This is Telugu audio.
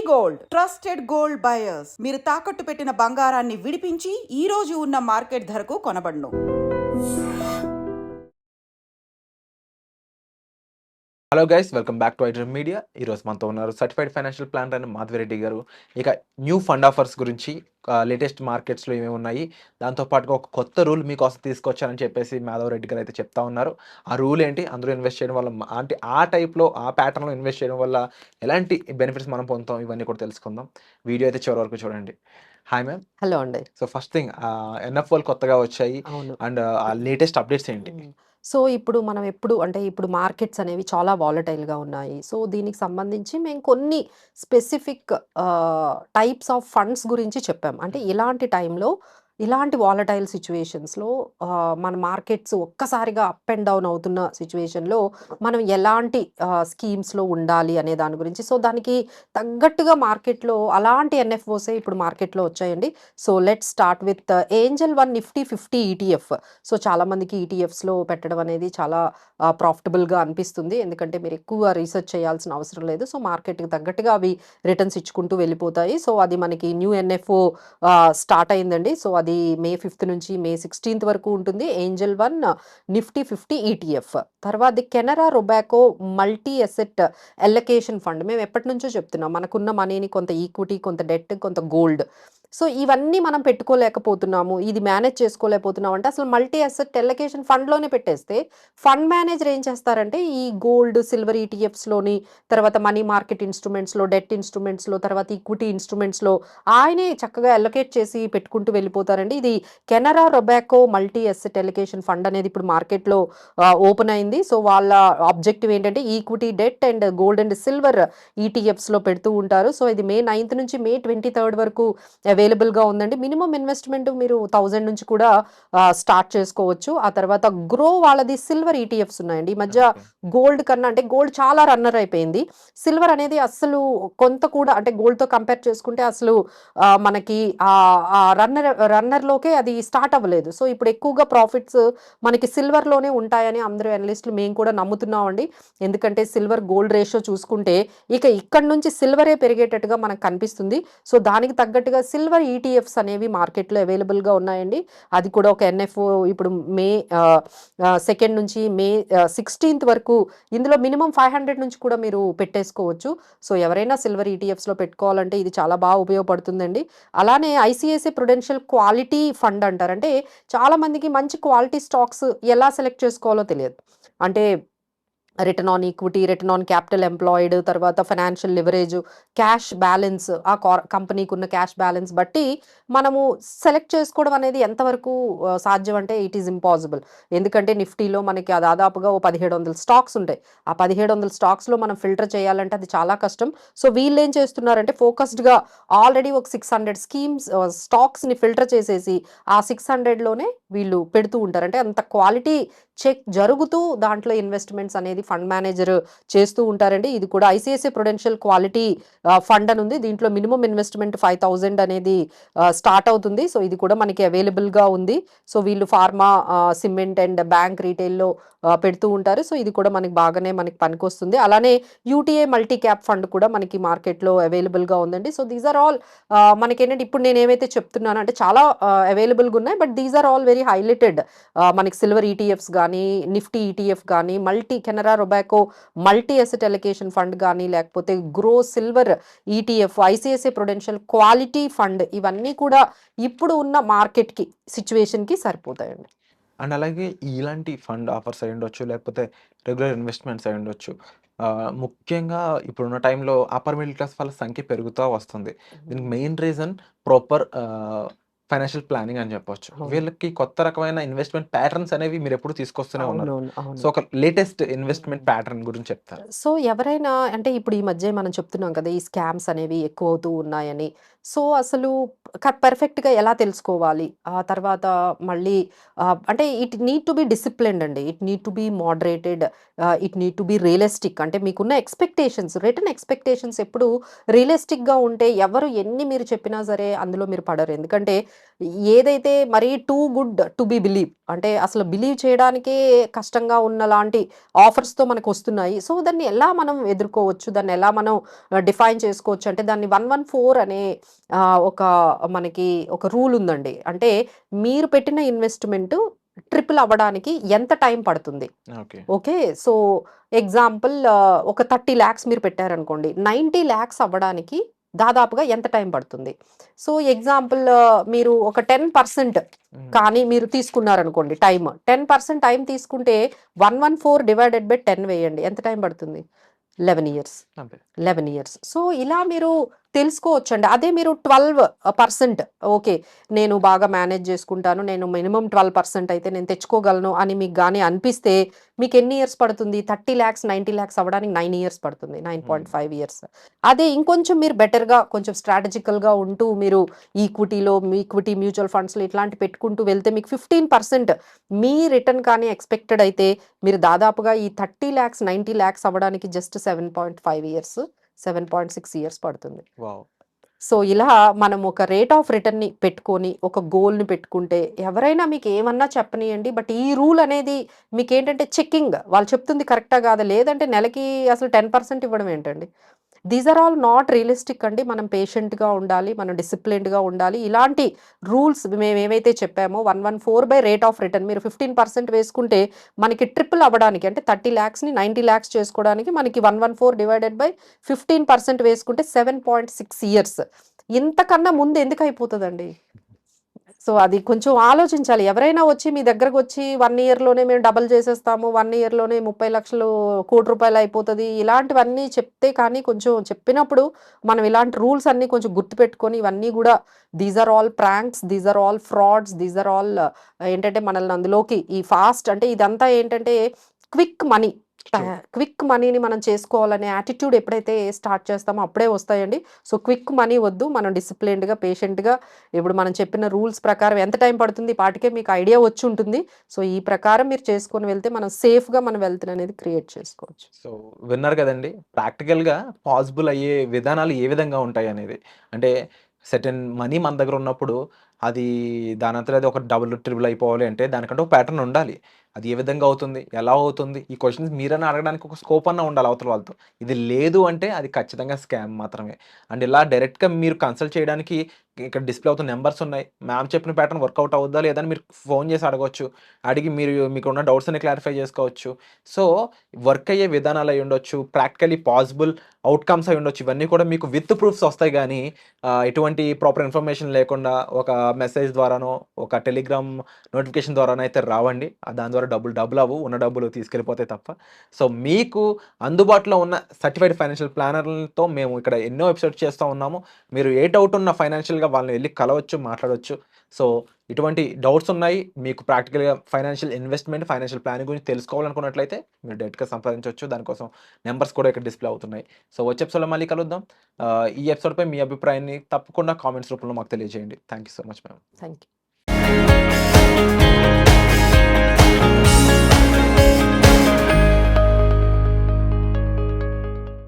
Gold trusted gold buyers. మీరు తాకట్టు పెట్టిన బంగారాన్ని విడిపించి ఈ రోజు ఉన్న మార్కెట్ ధరకు కొనబడును. Hello guys, welcome back to iDream media. ఈరోజు మనతో ఉన్నారు సర్టిఫైడ్ ఫైనాన్షియల్ ప్లానర్ అయిన మాధవిరెడ్డి గారు. ఇక న్యూ ఫండ్ ఆఫర్స్ గురించి, లేటెస్ట్ మార్కెట్స్లో ఏమేమి ఉన్నాయి, దాంతోపాటుగా ఒక కొత్త రూల్ మీకోసం తీసుకొచ్చారని చెప్పేసి మాధవరెడ్డి గారు అయితే చెప్తా ఉన్నారు. ఆ రూల్ ఏంటి, అందులో ఇన్వెస్ట్ చేయడం వల్ల అంటే ఆ టైప్లో ఆ ప్యాటర్న్లో ఇన్వెస్ట్ చేయడం వల్ల ఎలాంటి బెనిఫిట్స్ మనం పొందుతాం, ఇవన్నీ కూడా తెలుసుకుందాం. వీడియో అయితే చివరి వరకు చూడండి. Hi ma'am. హలో అండి. సో ఫస్ట్ థింగ్, ఎన్ఎఫ్ఓలు కొత్తగా వచ్చాయి అవును. అండ్ ఆ లేటెస్ట్ అప్డేట్స్ ఏంటి? సో ఇప్పుడు మనం ఇప్పుడు మార్కెట్స్ అనేవి చాలా వాలటైల్‌గా ఉన్నాయి. సో దీనికి సంబంధించి మేము కొన్ని స్పెసిఫిక్ టైప్స్ ఆఫ్ ఫండ్స్ గురించి చెప్పాం. అంటే ఇలాంటి టైంలో, ఇలాంటి వాలటైల్ సిట్యుయేషన్స్‌లో మన మార్కెట్స్ ఒక్కసారిగా అప్ అండ్ డౌన్ అవుతున్న సిట్యుయేషన్‌లో మనం ఎలాంటి స్కీమ్స్‌లో ఉండాలి అనే దాని గురించి. సో దానికి తగ్గట్టుగా మార్కెట్‌లో అలాంటి ఎన్ఎఫ్ఓసే ఇప్పుడు మార్కెట్‌లో వచ్చాయండి. So let's start with Angel One Nifty 50 ETF. So చాలామందికి ఈటీఎఫ్స్‌లో పెట్టడం అనేది చాలా ప్రాఫిటబుల్‌గా అనిపిస్తుంది. ఎందుకంటే మీరు ఎక్కువ రీసెర్చ్ చేయాల్సిన అవసరం లేదు. సో మార్కెట్‌కి తగ్గట్టుగా అవి రిటర్న్స్ ఇచ్చుకుంటూ వెళ్ళిపోతాయి. సో అది మనకి న్యూ ఎన్ఎఫ్ఓ స్టార్ట్ అయిందండి. సో అది మే 5 నుంచి మే 16 వరకు ఉంటుంది. ఏంజెల్ వన్ నిఫ్టీ 50 ఈటీఎఫ్. తర్వాత Canara Robeco multi asset allocation fund. మేము ఎప్పటి నుంచో చెప్తున్నాం, మనకున్న మనీని కొంత ఈక్విటీ, కొంత డెట్, కొంత గోల్డ్, సో ఇవన్నీ మనం పెట్టుకోలేకపోతున్నాము, ఇది మేనేజ్ చేసుకోలేకపోతున్నాం అంటే అసలు మల్టీ అసెట్ ఎల్లకేషన్ ఫండ్లోనే పెట్టేస్తే ఫండ్ మేనేజర్ ఏం చేస్తారంటే ఈ గోల్డ్, సిల్వర్ ఈటీఎఫ్స్లోని, తర్వాత మనీ మార్కెట్ ఇన్స్ట్రుమెంట్స్లో, డెట్ ఇన్స్ట్రుమెంట్స్లో, తర్వాత ఈక్విటీ ఇన్స్ట్రుమెంట్స్లో ఆయనే చక్కగా ఎల్లకేట్ చేసి పెట్టుకుంటూ వెళ్ళిపోతారండి. ఇది Canara Robeco multi asset allocation fund అనేది ఇప్పుడు మార్కెట్లో ఓపెన్ అయింది. సో వాళ్ళ ఆబ్జెక్టివ్ ఏంటంటే equity, debt and gold and silver ఈటీఎఫ్స్లో పెడుతూ ఉంటారు. సో ఇది మే 9 నుంచి మే 23 వరకు అవైలబుల్గా ఉందండి. మినిమం ఇన్వెస్ట్మెంట్ మీరు 1000 నుంచి కూడా స్టార్ట్ చేసుకోవచ్చు. ఆ తర్వాత గ్రో వాళ్ళది సిల్వర్ ఈటీఎఫ్స్ ఉన్నాయండి. ఈ మధ్య గోల్డ్ కన్నా, అంటే గోల్డ్ చాలా రన్నర్ అయిపోయింది, సిల్వర్ అనేది అస్సలు కొంత కూడా, అంటే గోల్డ్తో కంపేర్ చేసుకుంటే అసలు మనకి రన్నర్లోకే అది స్టార్ట్ అవ్వలేదు. సో ఇప్పుడు ఎక్కువగా ప్రాఫిట్స్ మనకి సిల్వర్లోనే ఉంటాయని అందరూ అనలిస్టులు, మేము కూడా నమ్ముతున్నామండి. ఎందుకంటే సిల్వర్ గోల్డ్ రేషియో చూసుకుంటే ఇక ఇక్కడ నుంచి సిల్వరే పెరిగేటట్టుగా మనకు కనిపిస్తుంది. సో దానికి తగ్గట్టుగా సిల్వర్ ఈటీఎఫ్స్ అనేవి మార్కెట్లో అవైలబుల్గా ఉన్నాయండి. అది కూడా ఒక ఎన్ఎఫ్ఓ ఇప్పుడు మే 2 నుంచి మే 16 వరకు ఇందులో మినిమం 500 నుంచి కూడా మీరు పెట్టేసుకోవచ్చు. సో ఎవరైనా సిల్వర్ ఈటీఎఫ్స్లో పెట్టుకోవాలంటే ఇది చాలా బాగా ఉపయోగపడుతుందండి. అలానే ఐసిఐసిఐ ప్రుడెన్షియల్ క్వాలిటీ ఫండ్ అంటారు. అంటే చాలామందికి మంచి క్వాలిటీ స్టాక్స్ ఎలా సెలెక్ట్ చేసుకోవాలో తెలియదు. అంటే return on equity, return on capital employed, తర్వాత ఫైనాన్షియల్ లివరేజ్, క్యాష్ బ్యాలెన్స్, ఆ కంపెనీకి ఉన్న క్యాష్ బ్యాలెన్స్ బట్టి మనము సెలెక్ట్ చేసుకోవడం అనేది ఎంతవరకు సాధ్యం అంటే ఇట్ ఈస్ ఇంపాసిబుల్. ఎందుకంటే నిఫ్టీలో మనకి దాదాపుగా 1700 స్టాక్స్ ఉంటాయి. ఆ 1700 స్టాక్స్లో మనం ఫిల్టర్ చేయాలంటే అది చాలా కష్టం. సో వీళ్ళు ఏం చేస్తున్నారంటే ఫోకస్డ్గా ఆల్రెడీ ఒక 600 స్టాక్స్ని ఫిల్టర్ చేసేసి ఆ 600లోనే వీళ్ళు పెడుతూ ఉంటారు. అంటే అంత క్వాలిటీ చెక్ జరుగుతూ దాంట్లో ఇన్వెస్ట్మెంట్స్ అనేది ఫండ్ మేనేజర్ చేస్తూ ఉంటారండి. ఇది కూడా ఐసిఐసిఐ ప్రుడెన్షియల్ క్వాలిటీ ఫండ్ అని ఉంది. దీంట్లో మినిమం ఇన్వెస్ట్మెంట్ 5000 అనేది స్టార్ట్ అవుతుంది. సో ఇది కూడా మనకి అవైలబుల్గా ఉంది. సో వీళ్ళు ఫార్మా, సిమెంట్ అండ్ బ్యాంక్, రీటైల్లో పెడుతూ ఉంటారు. సో ఇది కూడా మనకి బాగానే మనకి పనికొస్తుంది. అలానే యూటీఐ మల్టీ క్యాప్ ఫండ్ కూడా మనకి మార్కెట్లో అవైలబుల్గా ఉందండి. సో దీస్ ఆర్ ఆల్ మనకి ఏంటంటే ఇప్పుడు నేను ఏమైతే చెప్తున్నాను అంటే చాలా అవైలబుల్గా ఉన్నాయి, but these are all very highlighted. మనకి సిల్వర్ ఈటీఎఫ్స్ కానీ, నిఫ్టీ ఈటీఎఫ్ కానీ, Canara Robeco multi asset allocation fund కానీ, లేకపోతే Groww silver ETF, ICICI Prudential quality fund, ఇవన్నీ కూడా ఇప్పుడు ఉన్న మార్కెట్కి సిచ్యువేషన్కి సరిపోతాయండి. అండ్ అలాగే ఇలాంటి ఫండ్ ఆఫర్స్ అయి ఉండొచ్చు, లేకపోతే రెగ్యులర్ ఇన్వెస్ట్మెంట్స్ అయి ఉండొచ్చు. ముఖ్యంగా ఇప్పుడున్న టైంలో అప్పర్ మిడిల్ క్లాస్ వాళ్ళ సంఖ్య పెరుగుతూ వస్తుంది. దీనికి main reason proper financial planning అని చెప్పొచ్చు. వీళ్ళకి కొత్త రకమైన ఇన్వెస్ట్మెంట్ ప్యాటర్న్స్ అనేవి మీరు ఎప్పుడు తీసుకొస్తూనే ఉన్నారు. సో ఒక లేటెస్ట్ ఇన్వెస్ట్మెంట్ ప్యాటర్న్ గురించి చెప్తారు. సో ఎవరైనా అంటే ఇప్పుడు ఈ మధ్య మనం చెప్తున్నాం కదా, ఈ స్కామ్స్ అనేవి ఎక్కువ అవుతూ ఉన్నాయని. సో అసలు పర్ఫెక్ట్గా ఎలా తెలుసుకోవాలి, ఆ తర్వాత మళ్ళీ అంటే it need to be disciplined అండి, it need to be moderated, it need to be realistic. అంటే మీకున్న ఎక్స్పెక్టేషన్స్, రిటర్న్ ఎక్స్పెక్టేషన్స్ ఎప్పుడు రియలిస్టిక్గా ఉంటే ఎవరు ఎన్ని మీరు చెప్పినా సరే అందులో మీరు పడరు. ఎందుకంటే ఏదైతే మరీ too good to be believe అంటే అసలు బిలీవ్ చేయడానికే కష్టంగా ఉన్నలాంటి ఆఫర్స్‌తో మనకొస్తున్నాయి. సో, దాన్ని ఎలా మనం ఎదుర్కోవచ్చు? దాన్ని ఎలా మనం డిఫైన్ చేసుకోవచ్చు అంటే దాన్ని 114 అనే ఒక మనకి ఒక రూల్ ఉందండి. అంటే మీరు పెట్టిన ఇన్వెస్ట్‌మెంట్ ట్రిపుల్ అవ్వడానికి ఎంత టైం పడుతుంది? ఓకే. ఓకే. సో, ఎగ్జాంపుల్ ఒక 30,00,000 మీరు పెట్టారనుకోండి. 90,00,000 అవ్వడానికి దాదాపుగా ఎంత టైం పడుతుంది? సో, ఎగ్జాంపుల్ మీరు ఒక 10% హ్మ్. కానీ మీరు తీసుకున్నారనుకోండి టైమ్. 10% టైం తీసుకుంటే 114 డివైడెడ్ బై 10 వేయండి. ఎంత టైం పడుతుంది? 11 ఇయర్స్. అంతే. 11 ఇయర్స్. సో, ఇలా మీరు తెలుసుకోవచ్చండి. అదే మీరు 12% ఓకే. నేను బాగా మేనేజ్ చేసుకుంటాను. నేను మినిమమ్ 12% అయితే నేను తెచ్చుకోగలను అని మీకు గాని అనిపిస్తే మీకెన్ని ఇయర్స్ పడుతుంది? 30,00,000, 90,00,000 అవ్వడానికి 9 ఇయర్స్ పడుతుంది. హ్మ్. 9.5 ఇయర్స్. అదే ఇంకొంచెం మీరు బెటర్‌గా కొంచెం స్ట్రాటజికల్‌గా ఉంటూ మీరు ఈక్విటీ మ్యూచువల్ ఫండ్స్‌లో ఇట్లాంటివి పెట్టుకుంటూ వెళ్తే మీకు 15% మీ రిటర్న్ కానీ ఎక్స్‌పెక్టెడ్ అయితే మీరు దాదాపుగా ఈ 30,00,000, 90,00,000 అవ్వడానికి జస్ట్ 7.5 ఇయర్స్, 7.6 ఇయర్స్ పడుతుంది. వావ్! సో, ఇలా మనం ఒక రేట్ ఆఫ్ రిటర్న్‌ని పెట్టుకొని, ఒక గోల్‌ని పెట్టుకుంటే ఎవరైనా మీకేమన్నా చెప్పనియండి. బట్ ఈ రూల్ అనేది మీకేంటంటే చెకింగ్. వాళ్ళు చెప్తుంది కరెక్టా కాదా? లేదంటే నెలకి అసలు 10% ఇవ్వడం ఏంటండి? These are all not realistic అండి. మనం పేషెంట్‌గా ఉండాలి. మనం డిసిప్లిన్డ్‌గా ఉండాలి. ఇలాంటి రూల్స్ మేమేవైతే చెప్పామో 114 బై రేట్ ఆఫ్ రిటర్న్ మీరు 15% వేసుకుంటే మనకి ట్రిపుల్ అవ్వడానికి అంటే 30,00,000ని 90,00,000 చేసుకోవడానికి మనకి 114 డివైడెడ్ బై 15% వేసుకుంటే 7.6 ఇయర్స్. ఇంతకన్నా ముందు ఎందుకు అయిపోతదండి? సో, అది కొంచెం ఆలోచించాలి. ఎవరైనా వచ్చి మీ దగ్గరకొచ్చి 1 ఇయర్‌లోనే మేము డబుల్ చేసేస్తాము. 1 ఇయర్‌లోనే 30,00,000 ₹1,00,00,000 అయిపోతది. ఇలాంటివన్నీ చెప్తే కానీ కొంచెం చెప్పినప్పుడు మనం ఇలాంటి రూల్స్ అన్నీ కొంచెం గుర్తుపెట్టుకొని ఇవన్నీ గూడా these are all pranks, these are all frauds, these are all ఏంటంటే మనల్ని అందులోకి ఈ ఫాస్ట్ అంటే ఇదంతా ఏంటంటే క్విక్ మనీ. ట్రూ. క్విక్ మనీని మనం చేసుకోవాలనే యాటిట్యూడ్ ఎప్పుడైతే స్టార్ట్ చేస్తామో అప్పుడే వస్తాయండి. సో, క్విక్ మనీ వద్దు. మనం డిసిప్లిన్డ్‌గా, పేషెంట్‌గా ఇప్పుడు మనం చెప్పిన రూల్స్ ప్రకారం ఎంత టైం పడుతుంది? ఈ పాటికే మీకు ఐడియా వచ్చుంటుంది. సో, ఈ ప్రకారం మీరు చేసుకొని వెళ్తే మనం సేఫ్‌గా మన వెల్త్‌ననేది క్రియేట్ చేసుకోవచ్చు. సో, విన్నారు కదండీ! ప్రాక్టికల్‌గా పాసిబుల్ అయ్యే విధానాలు ఏ విధంగా ఉంటాయనేది. అంటే సెర్టైన్ మనీ మన దగ్గర ఉన్నప్పుడు అది దానంతట అది ఒక డబుల్, ట్రిపుల్ అయిపోవాలి అంటే దానికంటే ఒక ప్యాటర్న్ ఉండాలి. అది ఏ విధంగా అవుతుంది? ఎలా అవుతుంది? ఈ క్వెషన్స్ మీరన్నా అడగడానికి ఒక స్కోప్ అన్నా ఉండాలి అవతల వాళ్ళతో. ఇది లేదు అంటే అది ఖచ్చితంగా స్కామ్ మాత్రమే. అండ్ ఇలా డైరెక్ట్‌గా మీరు కన్సల్ట్ చేయడానికి ఇక్కడ డిస్‌ప్లే అవుతున్న నంబర్స్ ఉన్నాయి. మ్యామ్ చెప్పిన ప్యాటర్న్ వర్కౌట్ అవుద్దా లేదా అని మీరు ఫోన్ చేసి అడగొచ్చు. అడిగి మీకున్న డౌట్స్ అన్ని క్లారిఫై చేసుకోవచ్చు. సో, వర్క్ అయ్యే విధానాలు అయ్యుండొచ్చు. ప్రాక్టికల్లీ పాసిబుల్ ఔట్‌కమ్స్ అయ్యుండొచ్చు. ఇవన్నీ కూడా మీకు విత్ ప్రూఫ్స్ వస్తాయి గానీ ఎటువంటి ప్రాపర్ ఇన్ఫర్మేషన్ లేకుండా ఒక మెసేజ్ ద్వారానో, ఒక టెలిగ్రామ్ నోటిఫికేషన్ ద్వారానో అయితే రావండి. దాని ద్వారా డబ్బులు డబుల్ అవ్వవు. ఉన్న డబ్బులు తీసుకెళ్ళిపోతాయి తప్ప. సో, మీకు అందుబాటులో ఉన్న సర్టిఫైడ్ ఫైనాన్షియల్ ప్లానర్‌లతో మేము ఇక్కడ ఎన్నో ఎపిసోడ్స్ చేస్తా ఉన్నాము. మీరు ఏ డౌట్ ఉన్నా ఫైనాన్షియల్‌గా వాళ్ళని వెళ్లి కలవచ్చు, మాట్లాడొచ్చు. సో, ఇటువంటి డౌట్స్ ఉన్నాయి. మీకు ప్రాక్టికల్‌గా ఫైనాన్షియల్ ఇన్వెస్ట్‌మెంట్, ఫైనాన్షియల్ ప్లానింగ్ గురించి తెలుసుకోవాలనుకున్నట్లయితే మీరు డైరెక్ట్‌గా సంప్రదించొచ్చు. దానికోసం నంబర్స్ కూడా ఇక్కడ డిస్‌ప్లే అవుతున్నాయి. సో, వచ్చే ఎపిసోడ్‌లో మళ్ళీ కలుద్దాం. ఈ ఎపిసోడ్‌పై మీ అభిప్రాయాన్ని తప్పకుండా కామెంట్స్ రూపంలో మాకు తెలియజేయండి. Thank you so much ma'am. Thank you.